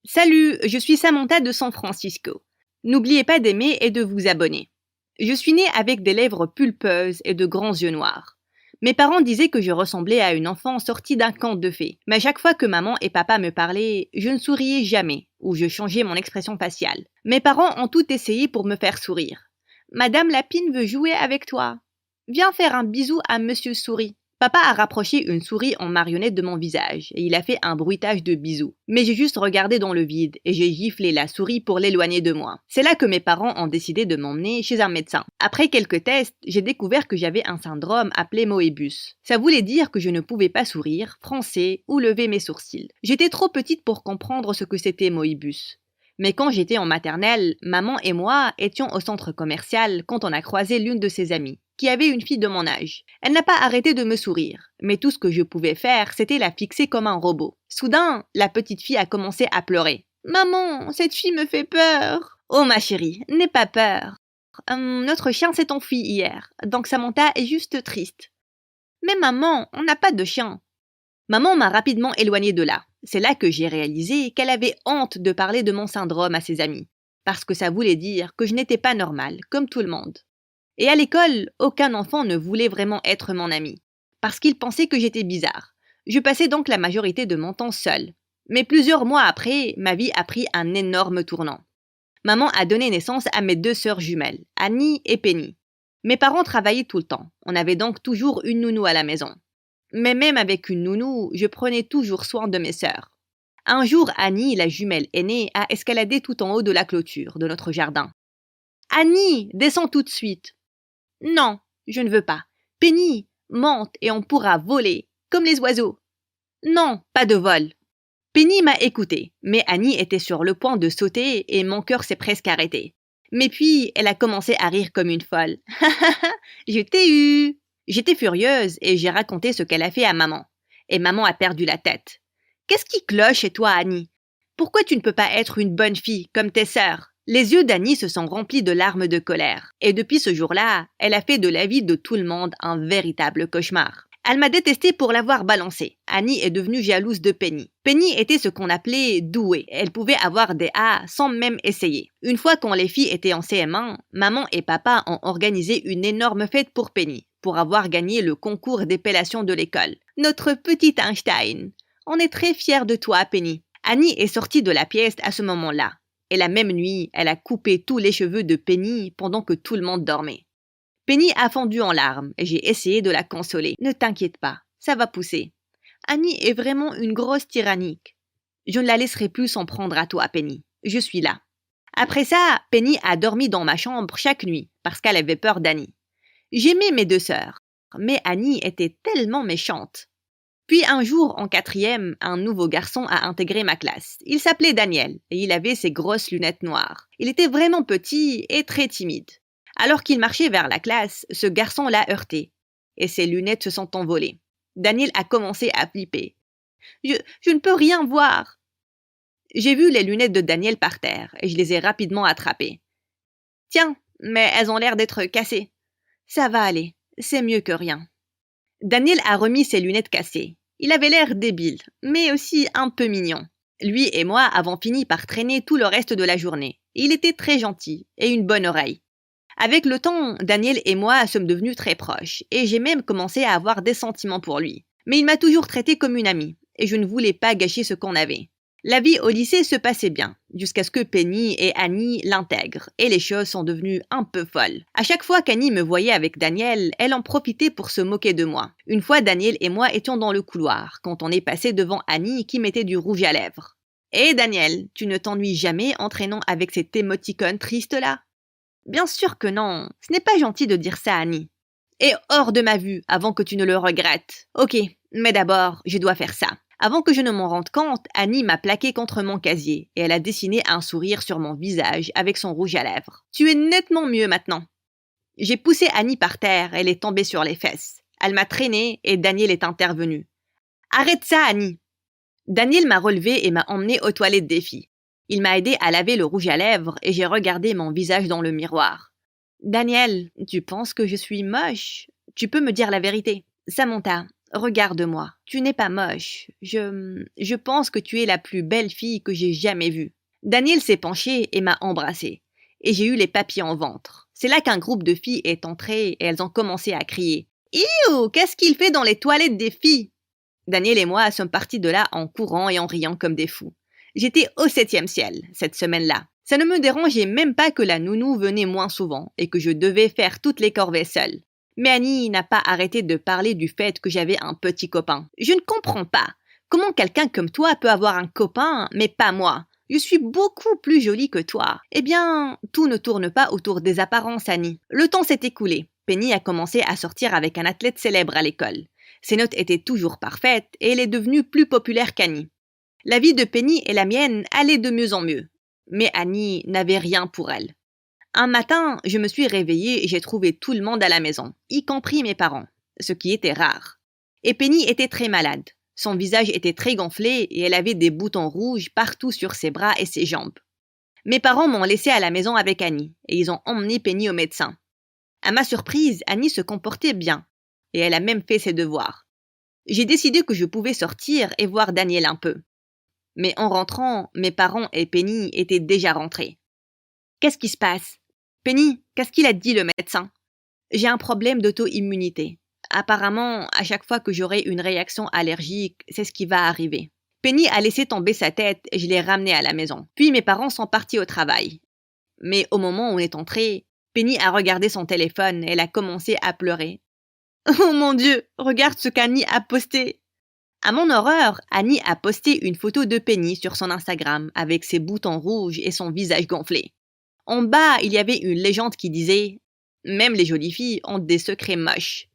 Salut, je suis Samantha de San Francisco. N'oubliez pas d'aimer et de vous abonner. Je suis née avec des lèvres pulpeuses et de grands yeux noirs. Mes parents disaient que je ressemblais à une enfant sortie d'un conte de fées, mais à chaque fois que maman et papa me parlaient, je ne souriais jamais, ou je changeais mon expression faciale. Mes parents ont tout essayé pour me faire sourire. Madame Lapine veut jouer avec toi. Viens faire un bisou à Monsieur Souris. Papa a rapproché une souris en marionnette de mon visage et il a fait un bruitage de bisous. Mais j'ai juste regardé dans le vide et j'ai giflé la souris pour l'éloigner de moi. C'est là que mes parents ont décidé de m'emmener chez un médecin. Après quelques tests, j'ai découvert que j'avais un syndrome appelé Moebius. Ça voulait dire que je ne pouvais pas sourire, froncer ou lever mes sourcils. J'étais trop petite pour comprendre ce que c'était Moebius. Mais quand j'étais en maternelle, maman et moi étions au centre commercial quand on a croisé l'une de ses amies, qui avait une fille de mon âge. Elle n'a pas arrêté de me sourire, mais tout ce que je pouvais faire, c'était la fixer comme un robot. Soudain, la petite fille a commencé à pleurer. « Maman, cette fille me fait peur !»« Oh ma chérie, n'aie pas peur. Notre chien s'est enfui hier, donc Samantha est juste triste. »« Mais maman, on n'a pas de chien. » Maman m'a rapidement éloignée de là. C'est là que j'ai réalisé qu'elle avait honte de parler de mon syndrome à ses amis, parce que ça voulait dire que je n'étais pas normale, comme tout le monde. Et à l'école, aucun enfant ne voulait vraiment être mon ami, parce qu'il pensait que j'étais bizarre. Je passais donc la majorité de mon temps seule. Mais plusieurs mois après, ma vie a pris un énorme tournant. Maman a donné naissance à mes deux sœurs jumelles, Annie et Penny. Mes parents travaillaient tout le temps, on avait donc toujours une nounou à la maison. Mais même avec une nounou, je prenais toujours soin de mes sœurs. Un jour, Annie, la jumelle aînée, a escaladé tout en haut de la clôture de notre jardin. « Annie, descends tout de suite !»« Non, je ne veux pas. Penny, monte et on pourra voler, comme les oiseaux. »« Non, pas de vol. » Penny m'a écoutée, mais Annie était sur le point de sauter et mon cœur s'est presque arrêté. Mais puis, elle a commencé à rire comme une folle. « Je t'ai eu !» J'étais furieuse et j'ai raconté ce qu'elle a fait à maman. Et maman a perdu la tête. « Qu'est-ce qui cloche chez toi, Annie? Pourquoi tu ne peux pas être une bonne fille, comme tes sœurs ?» Les yeux d'Annie se sont remplis de larmes de colère. Et depuis ce jour-là, elle a fait de la vie de tout le monde un véritable cauchemar. Elle m'a détestée pour l'avoir balancée. Annie est devenue jalouse de Penny. Penny était ce qu'on appelait douée. Elle pouvait avoir des A sans même essayer. Une fois quand les filles étaient en CM1, maman et papa ont organisé une énorme fête pour Penny, pour avoir gagné le concours d'épellation de l'école. Notre petit Einstein. On est très fiers de toi, Penny. Annie est sortie de la pièce à ce moment-là. Et la même nuit, elle a coupé tous les cheveux de Penny pendant que tout le monde dormait. Penny a fondu en larmes et j'ai essayé de la consoler. « Ne t'inquiète pas, ça va pousser. Annie est vraiment une grosse tyrannique. Je ne la laisserai plus s'en prendre à toi, Penny. Je suis là. » Après ça, Penny a dormi dans ma chambre chaque nuit parce qu'elle avait peur d'Annie. J'aimais mes deux sœurs, mais Annie était tellement méchante. Puis un jour, en 4e, un nouveau garçon a intégré ma classe. Il s'appelait Daniel et il avait ses grosses lunettes noires. Il était vraiment petit et très timide. Alors qu'il marchait vers la classe, ce garçon l'a heurté et ses lunettes se sont envolées. Daniel a commencé à flipper. Je ne peux rien voir. J'ai vu les lunettes de Daniel par terre et je les ai rapidement attrapées. Tiens, mais elles ont l'air d'être cassées. Ça va aller, c'est mieux que rien. Daniel a remis ses lunettes cassées. Il avait l'air débile, mais aussi un peu mignon. Lui et moi avons fini par traîner tout le reste de la journée. Il était très gentil et une bonne oreille. Avec le temps, Daniel et moi sommes devenus très proches et j'ai même commencé à avoir des sentiments pour lui. Mais il m'a toujours traité comme une amie et je ne voulais pas gâcher ce qu'on avait. La vie au lycée se passait bien, jusqu'à ce que Penny et Annie l'intègrent, et les choses sont devenues un peu folles. À chaque fois qu'Annie me voyait avec Daniel, elle en profitait pour se moquer de moi. Une fois, Daniel et moi étions dans le couloir, quand on est passé devant Annie qui mettait du rouge à lèvres. « Hé Daniel, tu ne t'ennuies jamais en traînant avec cette émoticône triste-là » ? « Bien sûr que non, ce n'est pas gentil de dire ça, Annie. »« Et hors de ma vue, avant que tu ne le regrettes. » « Ok, mais d'abord, je dois faire ça. » Avant que je ne m'en rende compte, Annie m'a plaqué contre mon casier et elle a dessiné un sourire sur mon visage avec son rouge à lèvres. « Tu es nettement mieux maintenant. » J'ai poussé Annie par terre, elle est tombée sur les fesses. Elle m'a traînée et Daniel est intervenu. « Arrête ça, Annie !» Daniel m'a relevée et m'a emmenée aux toilettes des filles. Il m'a aidé à laver le rouge à lèvres et j'ai regardé mon visage dans le miroir. « Daniel, tu penses que je suis moche ? Tu peux me dire la vérité. » « Samantha, regarde-moi, tu n'es pas moche. Je pense que tu es la plus belle fille que j'ai jamais vue. » Daniel s'est penché et m'a embrassé. Et j'ai eu les papillons au ventre. C'est là qu'un groupe de filles est entré et elles ont commencé à crier. « Iouh, qu'est-ce qu'il fait dans les toilettes des filles ?» Daniel et moi sommes partis de là en courant et en riant comme des fous. J'étais au 7e ciel, cette semaine-là. Ça ne me dérangeait même pas que la nounou venait moins souvent et que je devais faire toutes les corvées seule. Mais Annie n'a pas arrêté de parler du fait que j'avais un petit copain. Je ne comprends pas. Comment quelqu'un comme toi peut avoir un copain, mais pas moi? Je suis beaucoup plus jolie que toi. Eh bien, tout ne tourne pas autour des apparences, Annie. Le temps s'est écoulé. Penny a commencé à sortir avec un athlète célèbre à l'école. Ses notes étaient toujours parfaites et elle est devenue plus populaire qu'Annie. La vie de Penny et la mienne allaient de mieux en mieux. Mais Annie n'avait rien pour elle. Un matin, je me suis réveillée et j'ai trouvé tout le monde à la maison, y compris mes parents, ce qui était rare. Et Penny était très malade. Son visage était très gonflé et elle avait des boutons rouges partout sur ses bras et ses jambes. Mes parents m'ont laissée à la maison avec Annie et ils ont emmené Penny au médecin. À ma surprise, Annie se comportait bien et elle a même fait ses devoirs. J'ai décidé que je pouvais sortir et voir Daniel un peu. Mais en rentrant, mes parents et Penny étaient déjà rentrés. « Qu'est-ce qui se passe ? Penny, qu'est-ce qu'il a dit le médecin ? » « J'ai un problème d'auto-immunité. Apparemment, à chaque fois que j'aurai une réaction allergique, c'est ce qui va arriver. » Penny a laissé tomber sa tête et je l'ai ramenée à la maison. Puis mes parents sont partis au travail. Mais au moment où on est entré, Penny a regardé son téléphone et elle a commencé à pleurer. « Oh mon Dieu, regarde ce qu'Annie a posté !» À mon horreur, Annie a posté une photo de Penny sur son Instagram avec ses boutons rouges et son visage gonflé. En bas, il y avait une légende qui disait « Même les jolies filles ont des secrets moches ».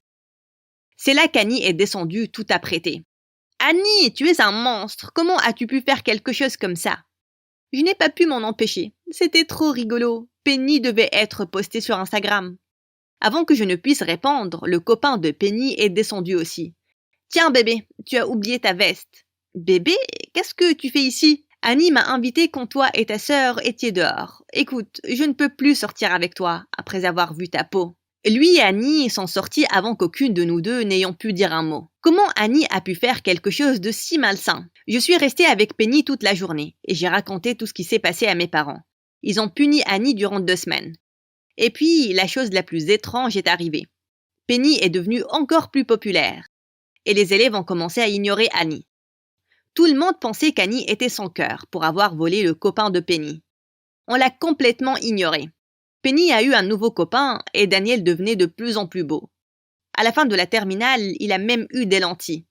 C'est là qu'Annie est descendue tout apprêtée. « Annie, tu es un monstre, comment as-tu pu faire quelque chose comme ça ?» Je n'ai pas pu m'en empêcher, c'était trop rigolo, Penny devait être postée sur Instagram. Avant que je ne puisse répondre, le copain de Penny est descendu aussi. « Tiens bébé, tu as oublié ta veste. »« Bébé, qu'est-ce que tu fais ici ?» Annie m'a invité quand toi et ta sœur étiez dehors. Écoute, je ne peux plus sortir avec toi après avoir vu ta peau. Lui et Annie sont sortis avant qu'aucune de nous deux n'ayons pu dire un mot. Comment Annie a pu faire quelque chose de si malsain? Je suis restée avec Penny toute la journée et j'ai raconté tout ce qui s'est passé à mes parents. Ils ont puni Annie durant 2 semaines. Et puis, la chose la plus étrange est arrivée. Penny est devenue encore plus populaire et les élèves ont commencé à ignorer Annie. Tout le monde pensait qu'Annie était sans cœur pour avoir volé le copain de Penny. On l'a complètement ignoré. Penny a eu un nouveau copain et Daniel devenait de plus en plus beau. À la fin de la terminale, il a même eu des lentilles.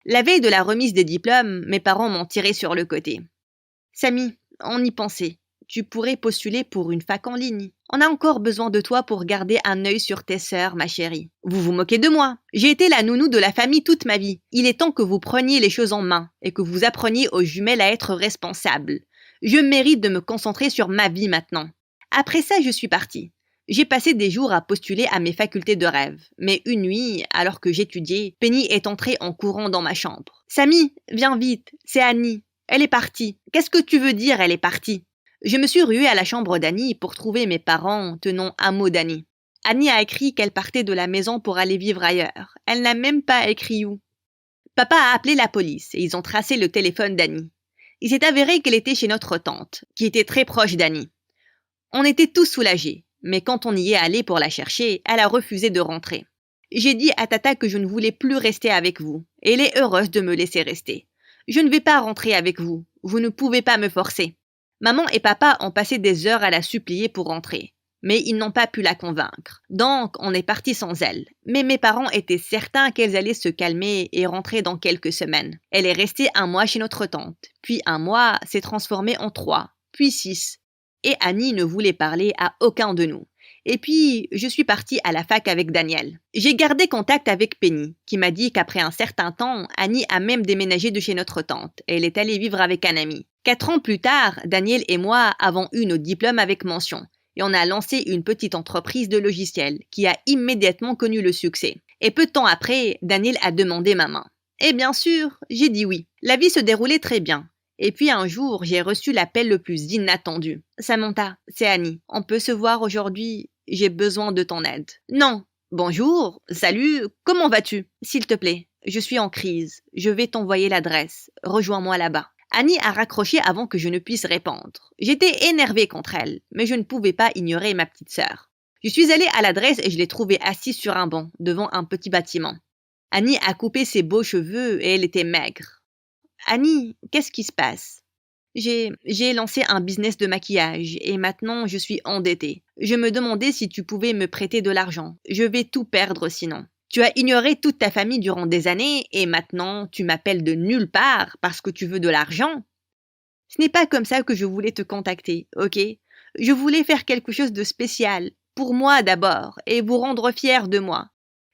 La veille de la remise des diplômes, mes parents m'ont tiré sur le côté. « Samy, on y pensait. Tu pourrais postuler pour une fac en ligne. On a encore besoin de toi pour garder un œil sur tes sœurs, ma chérie. Vous vous moquez de moi. J'ai été la nounou de la famille toute ma vie. Il est temps que vous preniez les choses en main et que vous appreniez aux jumelles à être responsables. Je mérite de me concentrer sur ma vie maintenant. » Après ça, je suis partie. J'ai passé des jours à postuler à mes facultés de rêve. Mais une nuit, alors que j'étudiais, Penny est entrée en courant dans ma chambre. « Samy, viens vite, c'est Annie. Elle est partie. »« Qu'est-ce que tu veux dire, elle est partie ?» Je me suis ruée à la chambre d'Annie pour trouver mes parents tenant un mot d'Annie. Annie a écrit qu'elle partait de la maison pour aller vivre ailleurs. Elle n'a même pas écrit où. Papa a appelé la police et ils ont tracé le téléphone d'Annie. Il s'est avéré qu'elle était chez notre tante, qui était très proche d'Annie. On était tous soulagés, mais quand on y est allé pour la chercher, elle a refusé de rentrer. J'ai dit à Tata que je ne voulais plus rester avec vous, et elle est heureuse de me laisser rester. Je ne vais pas rentrer avec vous, vous ne pouvez pas me forcer. Maman et papa ont passé des heures à la supplier pour rentrer, mais ils n'ont pas pu la convaincre. Donc, on est parti sans elle. Mais mes parents étaient certains qu'elles allaient se calmer et rentrer dans quelques semaines. Elle est restée 1 mois chez notre tante, puis 1 mois s'est transformé en 3, puis 6. Et Annie ne voulait parler à aucun de nous. Et puis, je suis partie à la fac avec Daniel. J'ai gardé contact avec Penny, qui m'a dit qu'après un certain temps, Annie a même déménagé de chez notre tante et elle est allée vivre avec un ami. 4 ans plus tard, Daniel et moi avons eu nos diplômes avec mention et on a lancé une petite entreprise de logiciels qui a immédiatement connu le succès. Et peu de temps après, Daniel a demandé ma main. Et bien sûr, j'ai dit oui. La vie se déroulait très bien. Et puis un jour, j'ai reçu l'appel le plus inattendu. « Samantha, c'est Annie. On peut se voir aujourd'hui? J'ai besoin de ton aide. »« Non. »« Bonjour, salut, comment vas-tu? S'il te plaît, je suis en crise. Je vais t'envoyer l'adresse. Rejoins-moi là-bas. Annie a raccroché avant que je ne puisse répondre. J'étais énervée contre elle, mais je ne pouvais pas ignorer ma petite sœur. Je suis allée à l'adresse et je l'ai trouvée assise sur un banc, devant un petit bâtiment. Annie a coupé ses beaux cheveux et elle était maigre. « Annie, qu'est-ce qui se passe ?» J'ai lancé un business de maquillage et maintenant je suis endettée. Je me demandais si tu pouvais me prêter de l'argent. Je vais tout perdre sinon. Tu as ignoré toute ta famille durant des années et maintenant tu m'appelles de nulle part parce que tu veux de l'argent. Ce n'est pas comme ça que je voulais te contacter, ok? Je voulais faire quelque chose de spécial, pour moi d'abord, et vous rendre fière de moi.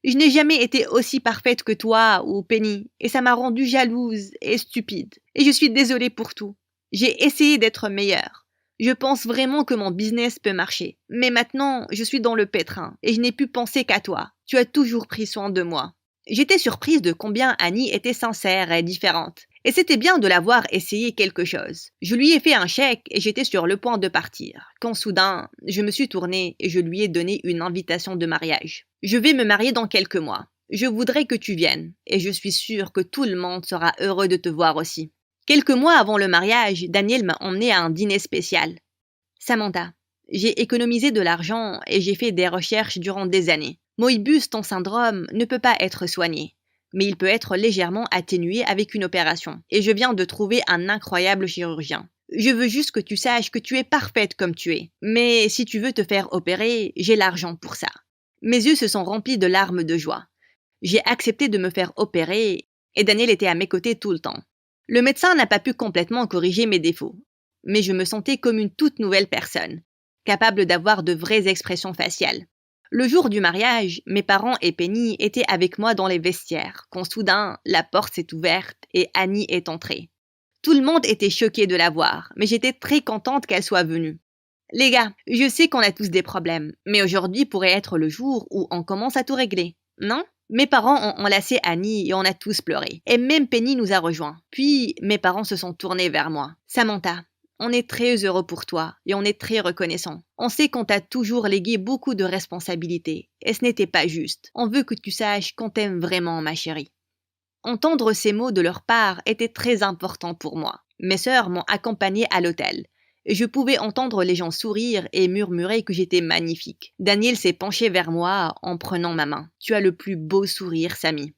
Je n'ai jamais été aussi parfaite que toi ou Penny, et ça m'a rendue jalouse et stupide. Et je suis désolée pour tout. J'ai essayé d'être meilleure. Je pense vraiment que mon business peut marcher. Mais maintenant, je suis dans le pétrin et je n'ai pu penser qu'à toi. Tu as toujours pris soin de moi. J'étais surprise de combien Annie était sincère et différente. Et c'était bien de l'avoir essayé quelque chose. Je lui ai fait un chèque et j'étais sur le point de partir. Quand soudain, je me suis tournée et je lui ai donné une invitation de mariage. Je vais me marier dans quelques mois. Je voudrais que tu viennes et je suis sûre que tout le monde sera heureux de te voir aussi. Quelques mois avant le mariage, Daniel m'a emmené à un dîner spécial. Samantha, j'ai économisé de l'argent et j'ai fait des recherches durant des années. Moebius, ton syndrome, ne peut pas être soigné, mais il peut être légèrement atténué avec une opération. Et je viens de trouver un incroyable chirurgien. Je veux juste que tu saches que tu es parfaite comme tu es. Mais si tu veux te faire opérer, j'ai l'argent pour ça. Mes yeux se sont remplis de larmes de joie. J'ai accepté de me faire opérer et Daniel était à mes côtés tout le temps. Le médecin n'a pas pu complètement corriger mes défauts, mais je me sentais comme une toute nouvelle personne, capable d'avoir de vraies expressions faciales. Le jour du mariage, mes parents et Penny étaient avec moi dans les vestiaires, quand soudain, la porte s'est ouverte et Annie est entrée. Tout le monde était choqué de la voir, mais j'étais très contente qu'elle soit venue. Les gars, je sais qu'on a tous des problèmes, mais aujourd'hui pourrait être le jour où on commence à tout régler, non ? Mes parents ont enlacé Annie et on a tous pleuré. Et même Penny nous a rejoints. Puis, mes parents se sont tournés vers moi. Samantha, on est très heureux pour toi et on est très reconnaissant. On sait qu'on t'a toujours légué beaucoup de responsabilités et ce n'était pas juste. On veut que tu saches qu'on t'aime vraiment, ma chérie. Entendre ces mots de leur part était très important pour moi. Mes sœurs m'ont accompagnée à l'hôtel. Et je pouvais entendre les gens sourire et murmurer que j'étais magnifique. Daniel s'est penché vers moi en prenant ma main. « Tu as le plus beau sourire, Samy. »